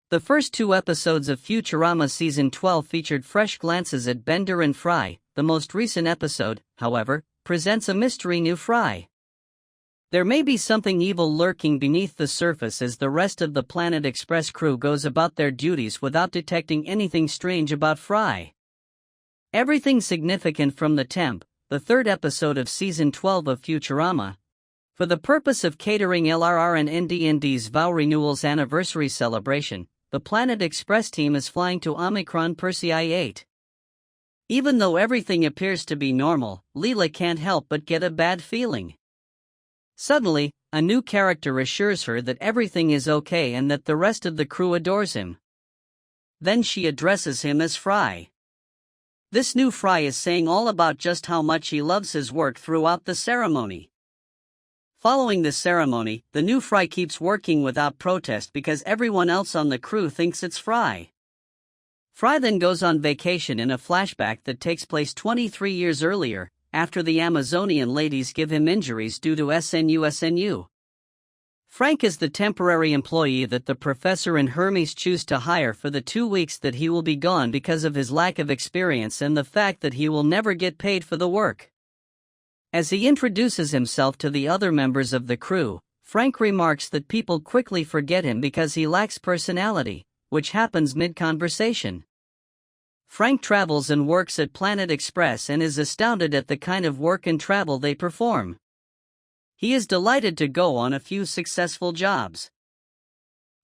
The first two episodes of Futurama Season 12 featured fresh glances at Bender and Fry. The most recent episode, however, presents a mystery new Fry. There may be something evil lurking beneath the surface as the rest of the Planet Express crew goes about their duties without detecting anything strange about Fry. Everything significant from the Temp, the third episode of Season 12 of Futurama. For the purpose of catering LRR and NDND's vow renewal's anniversary celebration, the Planet Express team is flying to Omicron Persei 8. Even though everything appears to be normal, Leela can't help but get a bad feeling. Suddenly, a new character assures her that everything is okay and that the rest of the crew adores him. Then she addresses him as Fry. This new Fry is saying all about just how much he loves his work throughout the ceremony. Following the ceremony, the new Fry keeps working without protest because everyone else on the crew thinks it's Fry. Fry then goes on vacation in a flashback that takes place 23 years earlier, after the Amazonian ladies give him injuries due to SNU. Frank is the temporary employee that the professor and Hermes choose to hire for the 2 weeks that he will be gone because of his lack of experience and the fact that he will never get paid for the work. As he introduces himself to the other members of the crew, Frank remarks that people quickly forget him because he lacks personality, which happens mid-conversation. Frank travels and works at Planet Express and is astounded at the kind of work and travel they perform. He is delighted to go on a few successful jobs.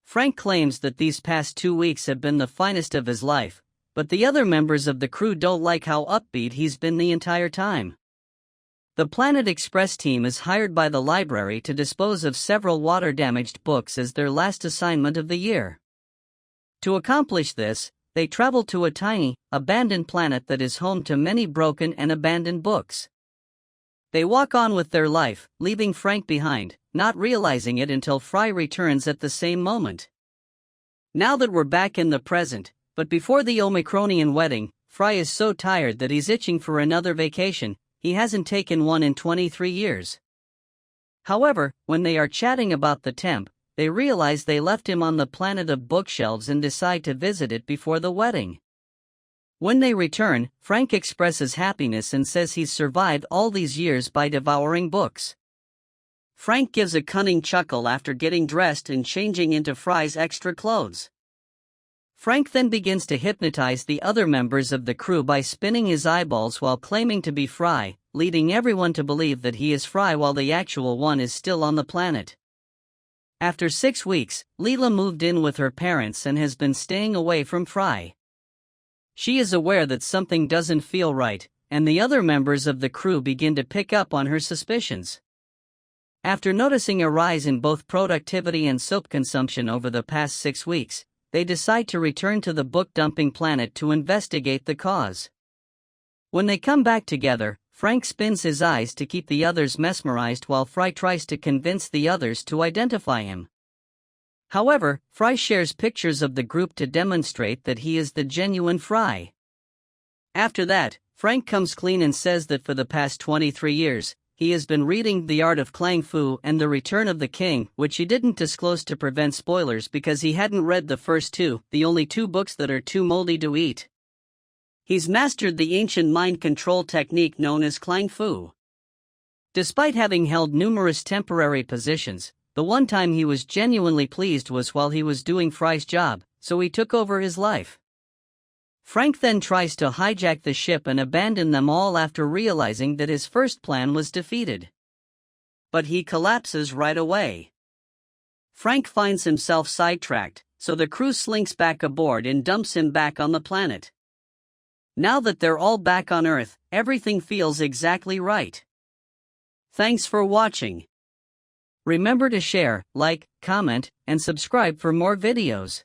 Frank claims that these past 2 weeks have been the finest of his life, but the other members of the crew don't like how upbeat he's been the entire time. The Planet Express team is hired by the library to dispose of several water-damaged books as their last assignment of the year. To accomplish this, they travel to a tiny, abandoned planet that is home to many broken and abandoned books. They walk on with their life, leaving Frank behind, not realizing it until Fry returns at the same moment. Now that we're back in the present, but before the Omicronian wedding, Fry is so tired that he's itching for another vacation. He hasn't taken one in 23 years. However, when they are chatting about the Temp, they realize they left him on the planet of bookshelves and decide to visit it before the wedding. When they return, Frank expresses happiness and says he's survived all these years by devouring books. Frank gives a cunning chuckle after getting dressed and changing into Fry's extra clothes. Frank then begins to hypnotize the other members of the crew by spinning his eyeballs while claiming to be Fry, leading everyone to believe that he is Fry while the actual one is still on the planet. After 6 weeks, Leela moved in with her parents and has been staying away from Fry. She is aware that something doesn't feel right, and the other members of the crew begin to pick up on her suspicions. After noticing a rise in both productivity and soap consumption over the past 6 weeks, they decide to return to the book-dumping planet to investigate the cause. When they come back together, Frank spins his eyes to keep the others mesmerized while Fry tries to convince the others to identify him. However, Fry shares pictures of the group to demonstrate that he is the genuine Fry. After that, Frank comes clean and says that for the past 23 years, he has been reading The Art of Kung Fu and The Return of the King, which he didn't disclose to prevent spoilers because he hadn't read the first two, the only 2 books that are too moldy to eat. He's mastered the ancient mind control technique known as Kung Fu. Despite having held numerous temporary positions, the one time he was genuinely pleased was while he was doing Fry's job, so he took over his life. Frank then tries to hijack the ship and abandon them all after realizing that his first plan was defeated. But he collapses right away. Frank finds himself sidetracked, so the crew slinks back aboard and dumps him back on the planet. Now that they're all back on Earth, everything feels exactly right. Thanks for watching. Remember to share, like, comment, and subscribe for more videos.